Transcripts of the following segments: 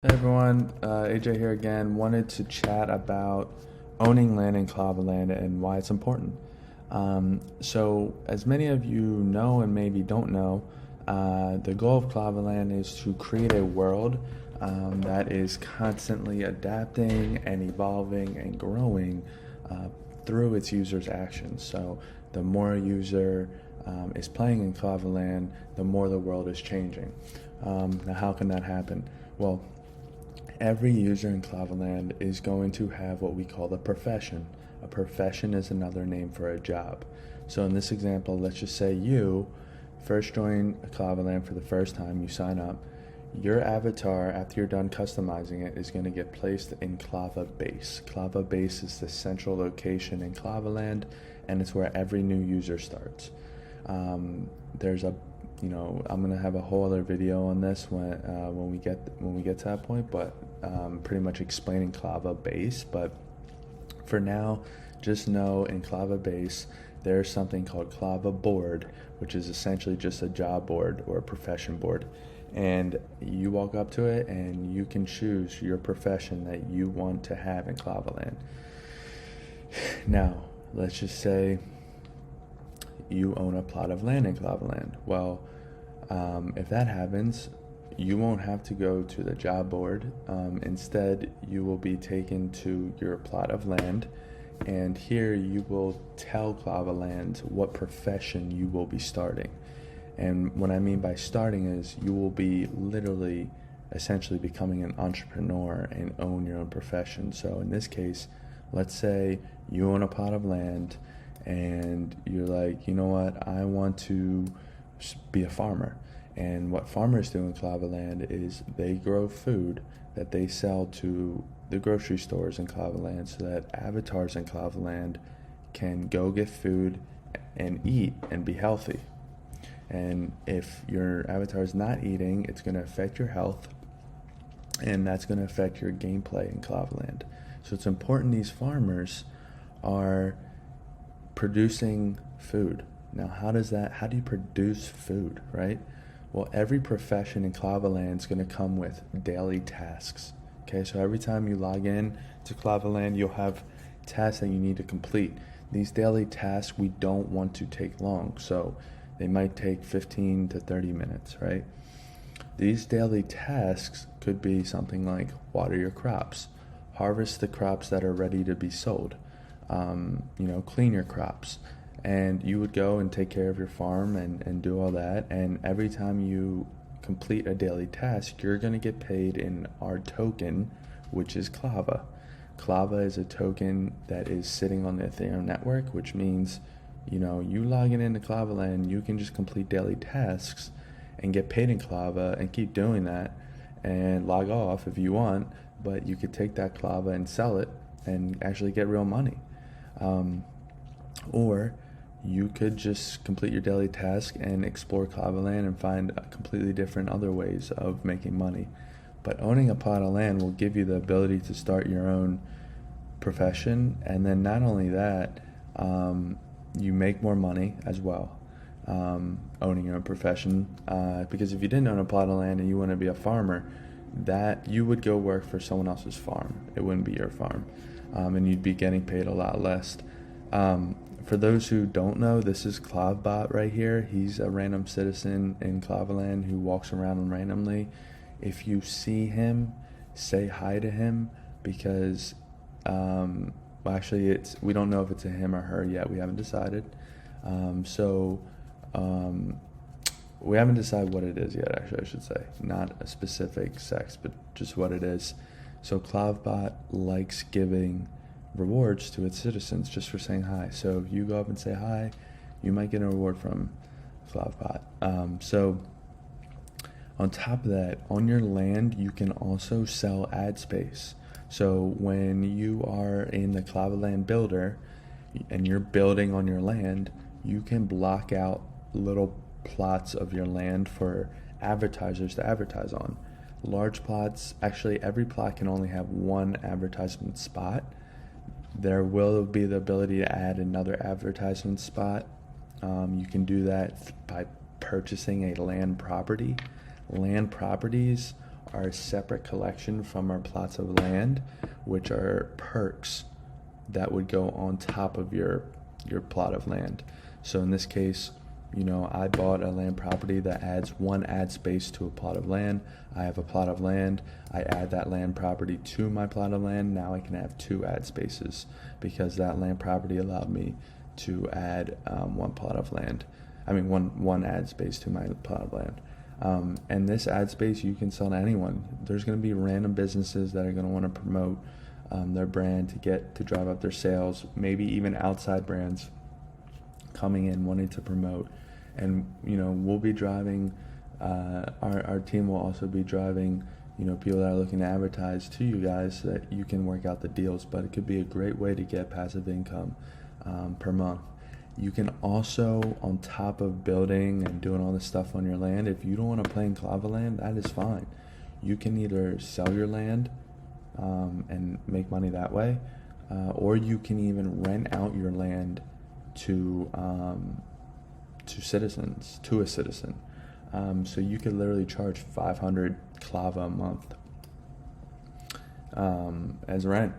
Hey everyone, AJ here again. Wanted to chat about owning land in Clava Land and why it's important. So, as many of you know and maybe don't know, the goal of Clava Land is to create a world that is constantly adapting and evolving and growing through its users' actions. So, the more a user is playing in Clava Land, the more the world is changing. Now, how can that happen? Well, every user in Clava Land is going to have what we call a profession. A profession is another name for a job. So in this example, let's just say you first join Clava Land for the first time, you sign up. Your avatar, after you're done customizing it, is going to get placed in Clava Base. Clava Base is the central location in Clava Land, and it's where every new user starts. There's a I'm gonna have a whole other video on this when we get to that point, but pretty much explaining Clava Base. But for now, just know in Clava Base there's something called Clava Board, which is essentially just a job board or a profession board, and you walk up to it and you can choose your profession that you want to have in Clava Land. Now, let's just say you own a plot of land in Clava Land. Well, if that happens, you won't have to go to the job board. Instead, you will be taken to your plot of land, and here you will tell Clava Land what profession you will be starting. And what I mean by starting is you will be literally essentially becoming an entrepreneur and own your own profession. So in this case, let's say you own a plot of land and you're like, you know what, I want to be a farmer. And what farmers do in Clava Land is they grow food that they sell to the grocery stores in Clava Land so that avatars in Clava Land can go get food and eat and be healthy. And if your avatar is not eating, it's going to affect your health, and that's going to affect your gameplay in Clava Land. So it's important these farmers are producing food. Now, how do you produce food, right? Well, every profession in Clava Land is going to come with daily tasks. Okay, so every time you log in to Clava Land, you'll have tasks that you need to complete. These daily tasks we don't want to take long, so they might take 15 to 30 minutes, right? These daily tasks could be something like water your crops, harvest the crops that are ready to be sold, clean your crops. And you would go and take care of your farm and do all that. And every time you complete a daily task, you're going to get paid in our token, which is Clava. Clava is a token that is sitting on the Ethereum network, which means, you logging into Clava Land, you can just complete daily tasks and get paid in Clava and keep doing that and log off if you want. But you could take that Clava and sell it and actually get real money. Or you could just complete your daily task and explore Clava Land and find completely different other ways of making money. But owning a plot of land will give you the ability to start your own profession, and then not only that, you make more money as well owning your own profession. Because if you didn't own a plot of land and you want to be a farmer, that you would go work for someone else's farm. It wouldn't be your farm, and you'd be getting paid a lot less. For those who don't know, this is Clavbot right here. He's a random citizen in Clava Land who walks around randomly. If you see him, say hi to him, because we don't know if it's a him or her yet. We haven't decided. We haven't decided what it is yet, actually, I should say. Not a specific sex, but just what it is. So Clavbot likes giving rewards to its citizens just for saying hi. So if you go up and say hi, you might get a reward from Clavbot. So on top of that, on your land, you can also sell ad space. So when you are in the Clava Land builder and you're building on your land, you can block out little plots of your land for advertisers to advertise on. Large plots, actually every plot can only have one advertisement spot. There will be the ability to add another advertisement spot. You can do that by purchasing a land property. Land properties are a separate collection from our plots of land, which are perks that would go on top of your plot of land. So in this case, I bought a land property that adds one ad space to a plot of land. I have a plot of land. I add that land property to my plot of land. Now I can have 2 ad spaces because that land property allowed me to add one plot of land. I mean, one ad space to my plot of land. And this ad space you can sell to anyone. There's going to be random businesses that are going to want to promote their brand to drive up their sales, maybe even outside brands coming in wanting to promote. And we'll be driving, our team will also be driving people that are looking to advertise to you guys so that you can work out the deals. But it could be a great way to get passive income per month. You can also, on top of building and doing all this stuff on your land, if you don't want to play in Clava Land, that is fine. You can either sell your land and make money that way, or you can even rent out your land to a citizen. So you could literally charge 500 Clava a month as rent,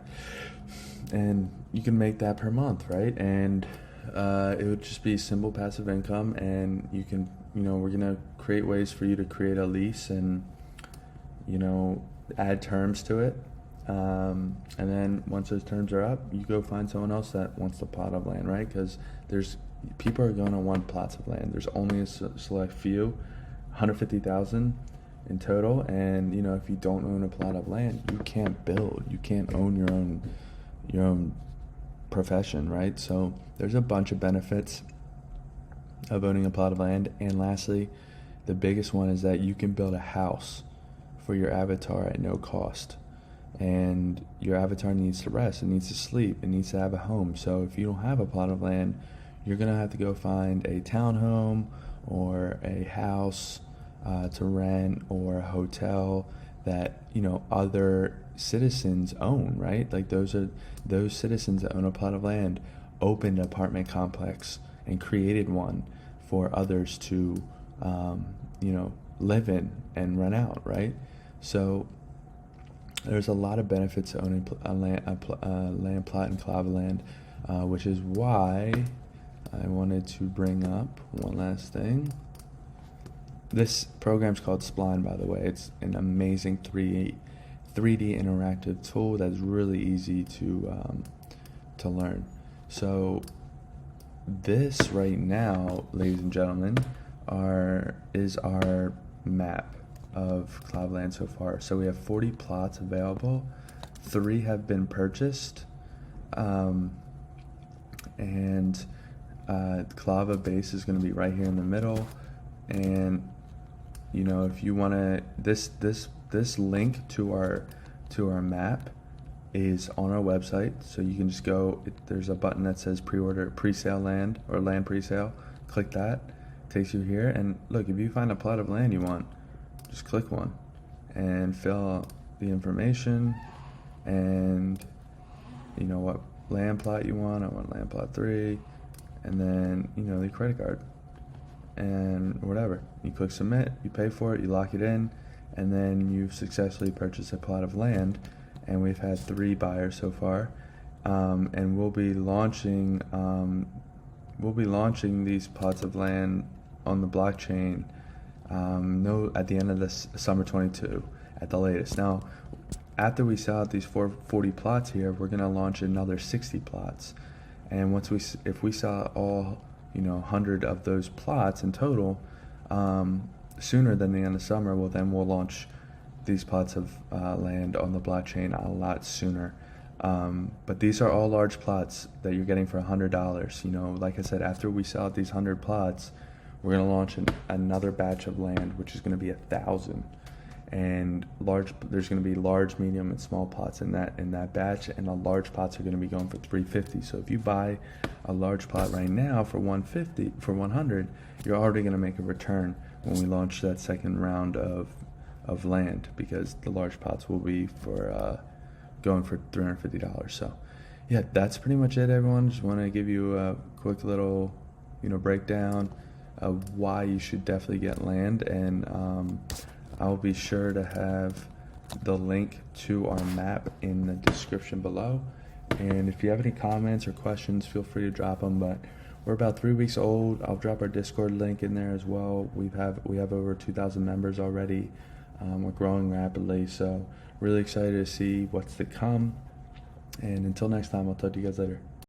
and you can make that per month, right? And it would just be simple passive income, and you can, we're gonna create ways for you to create a lease and add terms to it, and then once those terms are up, you go find someone else that wants the plot of land, right? Because people are going to want plots of land. There's only a select few, 150,000 in total, and if you don't own a plot of land, you can't build. You can't own your own profession, right? So there's a bunch of benefits of owning a plot of land. And lastly, the biggest one is that you can build a house for your avatar at no cost. And your avatar needs to rest, it needs to sleep, it needs to have a home. So if you don't have a plot of land, you're gonna have to go find a townhome or a house to rent, or a hotel that other citizens own, right? Like those citizens that own a plot of land opened an apartment complex and created one for others to live in and rent out, right? So there's a lot of benefits to owning a land plot in Clava Land, which is why I wanted to bring up one last thing. This program's called Spline, by the way. It's an amazing 3D interactive tool that's really easy to learn. So this right now, ladies and gentlemen, is our map of Clava Land so far. So we have 40 plots available. 3 have been purchased, and Clava base is going to be right here in the middle. And if you want to, this link to our map is on our website, so you can just go. There's a button that says pre-sale land, or land pre-sale. Click that, takes you here. And look, if you find a plot of land you want, just click one and fill out the information and what land plot you want. I want land plot 3, and then the credit card and whatever. You click submit, you pay for it, you lock it in, and then you've successfully purchased a plot of land. And we've had 3 buyers so far, and we'll be launching these plots of land on the blockchain at the end of this summer 22 at the latest. Now, after we sell out these 40 plots here, we're going to launch another 60 plots, and if we sell all 100 of those plots in total sooner than the end of summer, we'll launch these plots of land on the blockchain a lot sooner. But these are all large plots that you're getting for $100. Like I said, after we sell out these 100 plots, we're going to launch another batch of land, which is going to be 1,000. And there's going to be large, medium, and small plots in that batch, and the large plots are going to be going for $350. So if you buy a large plot right now for $100, you're already going to make a return when we launch that second round of land, because the large plots will be going for $350. So yeah, that's pretty much it, everyone. Just want to give you a quick little breakdown of why you should definitely get land, and I'll be sure to have the link to our map in the description below. And if you have any comments or questions, feel free to drop them. But we're about 3 weeks old. I'll drop our Discord link in there as well. We have over 2,000 members already. We're growing rapidly, so really excited to see what's to come. And until next time, I'll talk to you guys later.